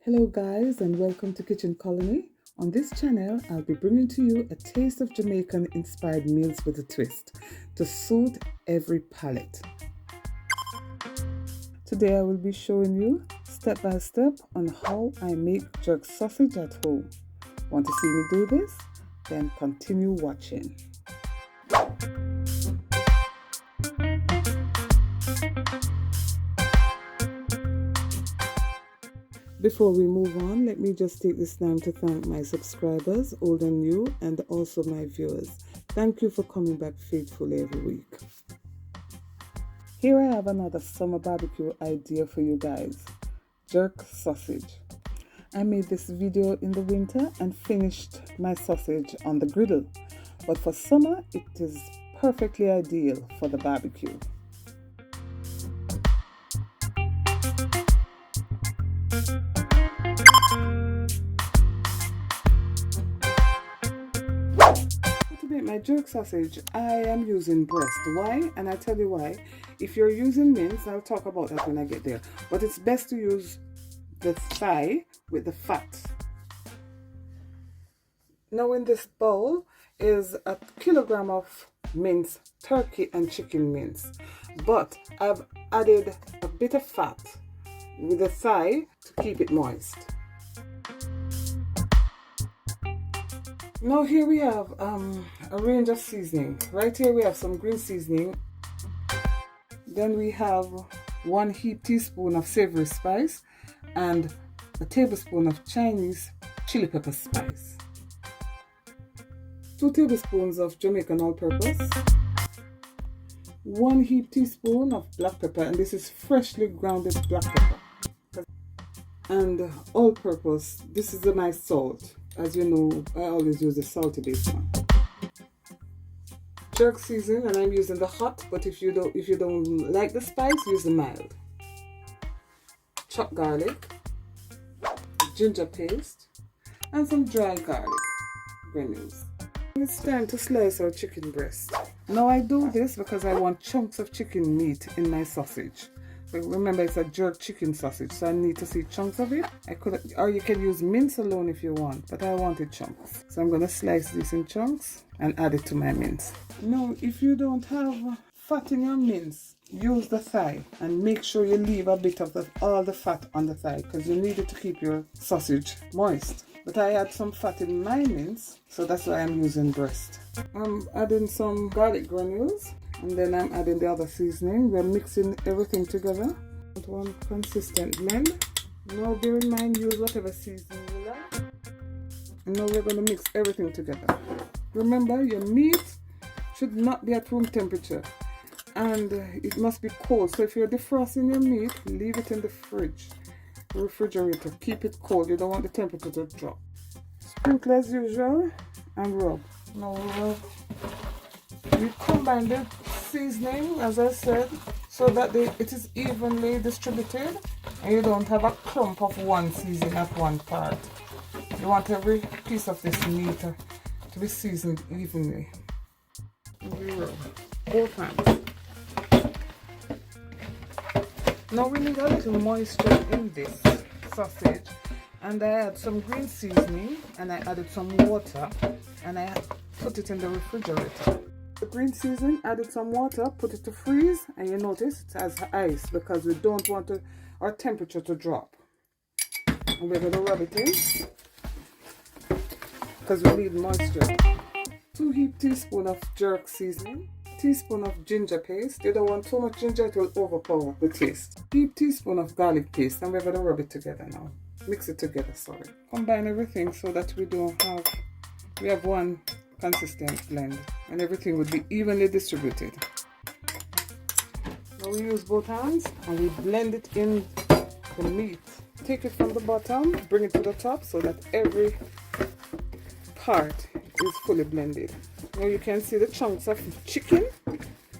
Hello guys and welcome to Kitchen Kolony. On this channel, I'll be bringing to you a taste of Jamaican inspired meals with a twist to suit every palate. Today I will be showing you step by step on how I make jerk sausage at home. Want to see me do this? Then continue watching. Before we move on, let me just take this time to thank my subscribers, old and new, and also my viewers. Thank you for coming back faithfully every week. Here I have another summer barbecue idea for you guys. Jerk sausage. I made this video in the winter and finished my sausage on the griddle. But for summer, it is perfectly ideal for the barbecue. To make my jerk sausage, I am using breast. Why? And I'll tell you why. If you're using mince, I'll talk about that when I get there. But it's best to use the thigh with the fat. Now in this bowl is a kilogram of mince, turkey and chicken mince. But I've added a bit of fat with the thigh to keep it moist. Now here we have a range of seasoning. Right here we have some green seasoning. Then we have 1 heaped teaspoon of savory spice and a tablespoon of Chinese chili pepper spice. 2 tablespoons of Jamaican all-purpose. 1 heaped teaspoon of black pepper, and this is freshly grounded black pepper. And all-purpose, this is a nice salt. As you know, I always use the salty based one. Jerk seasoning, and I'm using the hot, but if you don't like the spice, use the mild. Chopped garlic, ginger paste, and some dry garlic granules. It's time to slice our chicken breast. Now I do this because I want chunks of chicken meat in my sausage. Remember, it's a jerk chicken sausage, so I need to see chunks of it. Or you can use mince alone if you want, but I wanted chunks. So I'm going to slice this in chunks and add it to my mince. Now, if you don't have fat in your mince, use the thigh and make sure you leave a bit of all the fat on the thigh because you need it to keep your sausage moist. But I had some fat in my mince, so that's why I'm using breast. I'm adding some garlic granules. And then I'm adding the other seasoning. We're mixing everything together. One consistent blend. Now bear in mind, use whatever seasoning you like. And now we're going to mix everything together. Remember, your meat should not be at room temperature. And it must be cold. So if you're defrosting your meat, leave it in the fridge. Refrigerator. Keep it cold. You don't want the temperature to drop. Sprinkle as usual and rub. Now we combine the seasoning, as I said, so that it is evenly distributed and you don't have a clump of one seasoning at one part. You want every piece of this meat to be seasoned evenly. And we rub both hands. Now we need a little moisture in this sausage, and I add some green seasoning and I added some water and I put it in the refrigerator. The green seasoning, added some water, put it to freeze, and you notice it has ice because we don't want our temperature to drop. And we're going to rub it in because we need moisture. 2 heaped teaspoons of jerk seasoning, teaspoon of ginger paste. You don't want too much ginger, it will overpower the taste. Heaped teaspoon of garlic paste, and we're going to rub it together now. Mix it together, sorry. Combine everything so that we have one consistent blend and everything would be evenly distributed. Now we use both hands and we blend it in the meat. Take it from the bottom, bring it to the top so that every part is fully blended. Now you can see the chunks of chicken.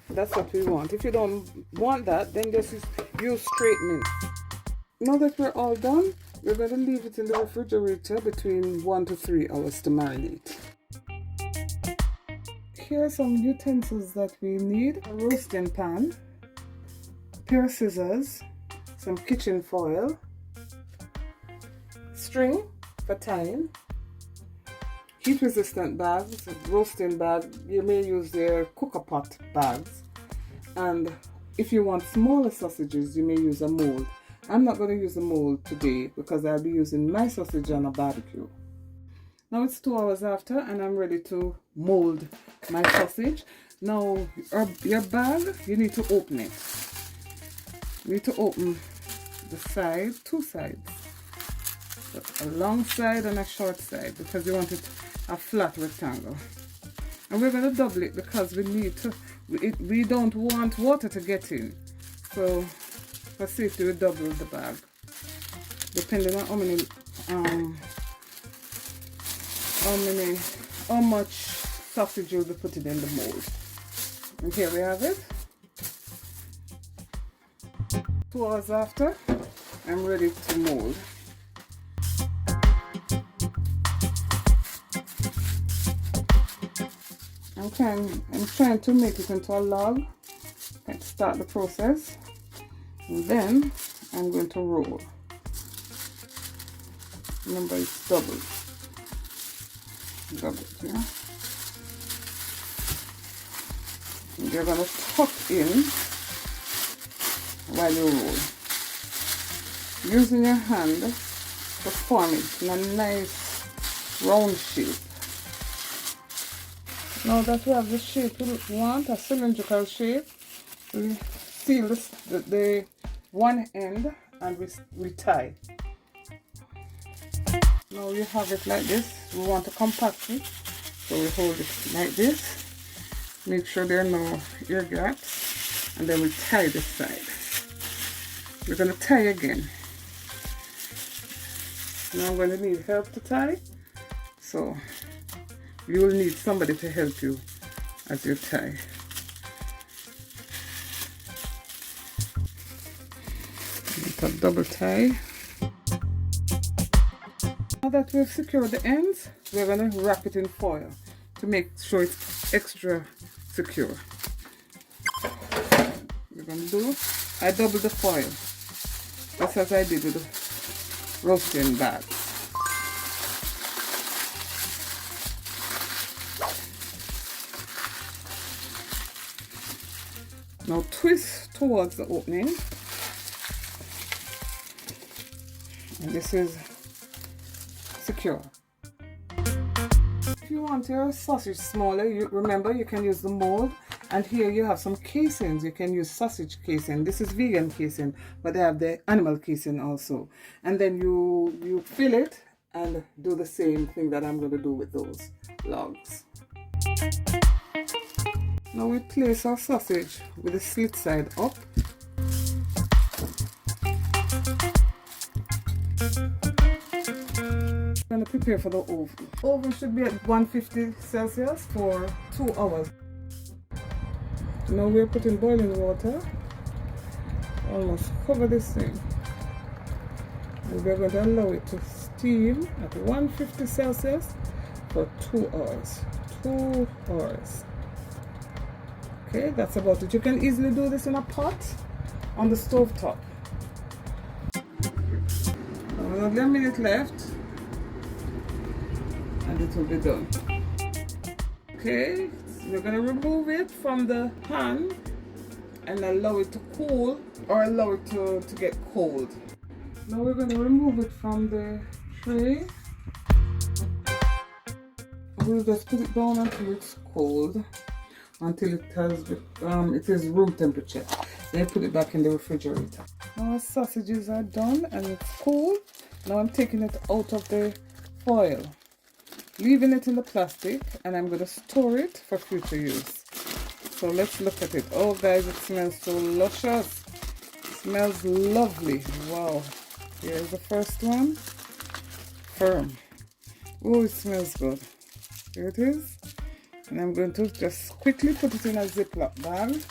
That's what we want. If you don't want that, then just use straight mince. Now that we're all done, we're going to leave it in the refrigerator between 1 to 3 hours to marinate. Here are some utensils that we need. A roasting pan, a pair of scissors, some kitchen foil, string for tying, heat resistant bags, roasting bag. You may use their cooker pot bags, and if you want smaller sausages, you may use a mold. I'm not going to use a mold today because I'll be using my sausage on a barbecue. Now it's 2 hours after, and I'm ready to mold my sausage. Now your bag, you need to open it. You need to open the side, 2 sides, a long side and a short side, because you want it a flat rectangle. And we're going to double it because we need to, we don't want water to get in. So for safety, we double the bag, depending on how much sausage you'll be putting in the mold. And here we have it. 2 hours after, I'm ready to mold. I'm trying to make it into a log. Let's start the process. And then I'm going to roll. Remember, it's double. Double, yeah. And you're going to tuck in while you roll, using your hand to form it in a nice round shape. Now that we have the shape we want, a cylindrical shape, we seal the one end and we tie. Now you have it like this. We want to compact it, so we hold it like this. Make sure there are no ear gaps, and then we tie this side. We're going to tie again. Now I'm going to need help to tie, so you will need somebody to help you as you tie. It's a double tie. Now that we've secured the ends, we're going to wrap it in foil to make sure it's extra secure. We're going to do, I double the foil, just as I did with the roasting bag. Now twist towards the opening, and this is secure. If you want your sausage smaller, remember you can use the mold, and here you have some casings. You can use sausage casing. This is vegan casing, but they have the animal casing also. And then you fill it and do the same thing that I'm going to do with those logs. Now we place our sausage with the slit side up. I'm going to prepare for the oven. Oven should be at 150 Celsius for 2 hours. Now we're putting boiling water. Almost cover this thing. And we're going to allow it to steam at 150 Celsius for 2 hours. 2 hours. Okay, that's about it. You can easily do this in a pot on the stove top. Only a minute left and it will be done. Okay, so we're going to remove it from the pan and allow it to cool, or allow it to get cold. Now we're going to remove it from the tray. We'll just put it down until it's cold, until it is room temperature. Then put it back in the refrigerator. Now our sausages are done and it's cool. Now I'm taking it out of the foil, leaving it in the plastic, and I'm going to store it for future use. So let's look at it. Oh guys, it smells so luscious. It smells lovely. Wow. Here's the first one. Firm. Oh, it smells good. Here it is. And I'm going to just quickly put it in a Ziploc bag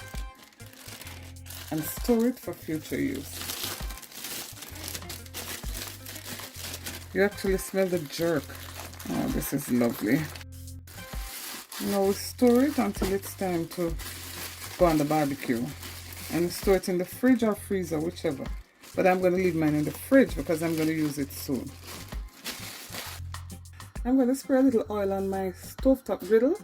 and store it for future use. You actually smell the jerk. Oh, this is lovely. Now we store it until it's time to go on the barbecue. And store it in the fridge or freezer, whichever. But I'm going to leave mine in the fridge because I'm going to use it soon. I'm going to spray a little oil on my stovetop griddle,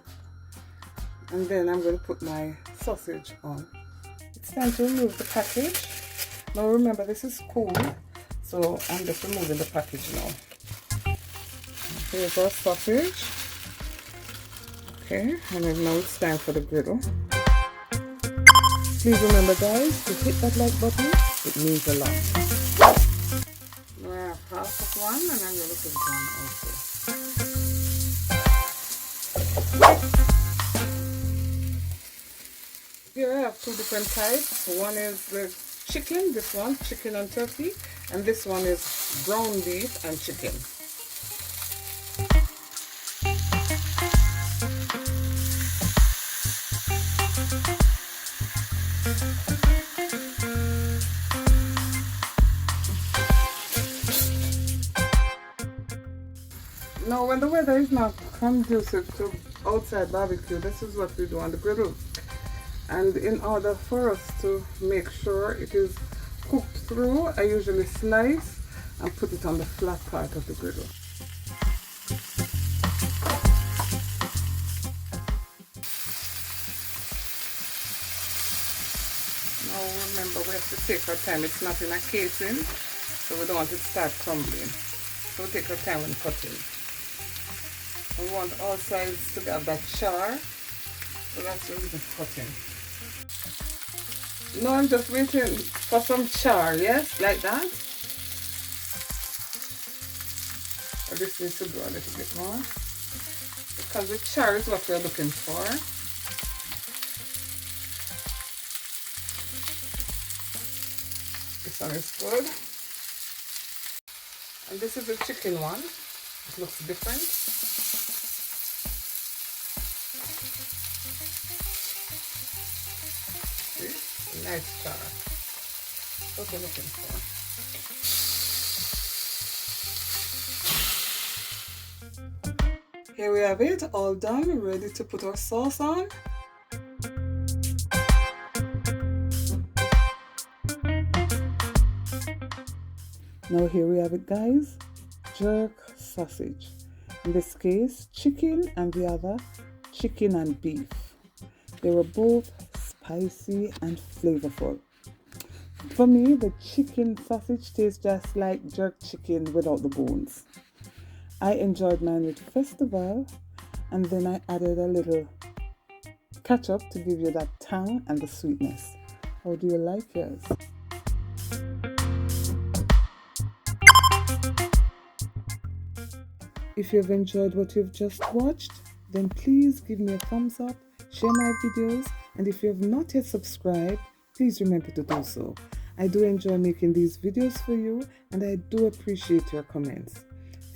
and then I'm going to put my sausage on. It's time to remove the package. Now remember, this is cool, so I'm just removing the package now. Here's our sausage. Okay, and then now it's time for the griddle. Please remember, guys, to hit that like button. It means a lot. Now I have half of one, and I'm going to put it on also. Here I have two different types. One is the chicken, this one, chicken and turkey, and this one is ground beef and chicken. Now, when the weather is not conducive to outside barbecue, this is what we do on the griddle. And in order for us to make sure it is cooked through, I usually slice and put it on the flat part of the griddle. Now remember, we have to take our time. It's not in a casing, so we don't want it to start crumbling. So we take our time when cutting. We want all sides to have that char, so that's the reason for cutting. Now I'm just waiting for some char, yes, like that. Or this needs to go a little bit more, because the char is what we're looking for. This one is good. And this is the chicken one. It looks different. Nice char. That's what we're looking for. Here we have it, all done, ready to put our sauce on. Now here we have it, guys, jerk sausage. In this case, chicken, and the other, chicken and beef. They were both spicy and flavorful. For me, the chicken sausage tastes just like jerk chicken without the bones. I enjoyed mine with Festival, and then I added a little ketchup to give you that tang and the sweetness. How do you like yours? If you've enjoyed what you've just watched, then please give me a thumbs up, share my videos, and if you have not yet subscribed, please remember to do so. I do enjoy making these videos for you, and I do appreciate your comments.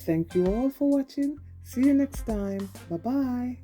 Thank you all for watching. See you next time. Bye-bye.